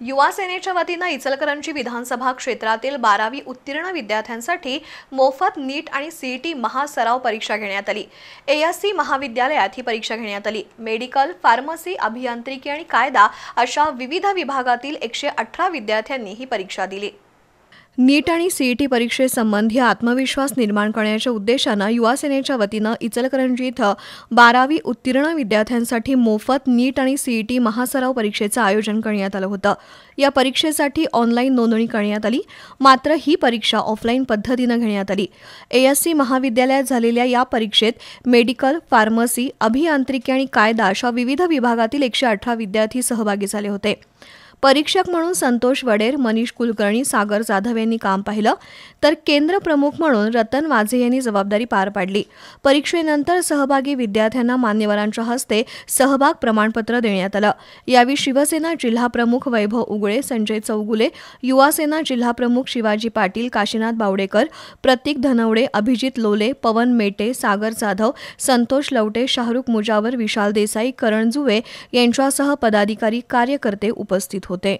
युवा सेनेच्या वतीनं इचलकरंजी विधानसभा क्षेत्रातील 12वी उत्तीर्ण विद्यार्थ्यांसाठी मोफत नीट आणि सीईटी महासराव परीक्षा घेण्यात आली। एएससी महाविद्यालयात ही परीक्षा घेण्यात आली। मेडिकल, फार्मसी, अभियांत्रिकी आणि कायदा अशा विविध विभागातील 118 विद्यार्थ्यांनी ही परीक्षा दिली। नीट आणि सीईटी परीक्षेसंबंधी आत्मविश्वास निर्माण करण्याच्या उद्देशानं युवा सेनेच्या वतीनं इचलकरंजी इथं 12वी उत्तीर्ण विद्यार्थ्यांसाठी मोफत नीट आणि सीईटी महासराव परीक्षेचं आयोजन करण्यात आलं होतं। या परीक्षेसाठी ऑनलाईन नोंदणी करण्यात आली, मात्र ही परीक्षा ऑफलाईन पद्धतीनं घेण्यात आली। एएससी महाविद्यालयात झालेल्या या परीक्षेत मेडिकल, फार्मसी, अभियांत्रिकी आणि कायदा अशा विविध विभागातील 118 विद्यार्थी सहभागी झाले होते। परीक्षक म्हणून संतोष वडेर, मनीष कुलकर्णी, सागर जाधव यांनी काम पाहिलं, तर केंद्र प्रमुख म्हणून रतन वाझे यांनी जबाबदारी पार पाडली। परीक्षेनंतर सहभागी विद्यार्थ्यांना मान्यवरांच्या हस्ते सहभाग प्रमाणपत्र देण्यात आलं। यावेळी शिवसेना जिल्हा प्रमुख वैभव उगळे, संजय चौगुले, युवा सेना जिल्हा प्रमुख शिवाजी पाटील, काशीनाथ बावडेकर, प्रतीक धनवडे, अभिजित लोले, पवन मेटे, सागर जाधव, संतोष लवटे, शाहरुख मुजावर, विशाल देसाई, करण जुवे यांच्यासह पदाधिकारी, कार्यकर्ते उपस्थित होते।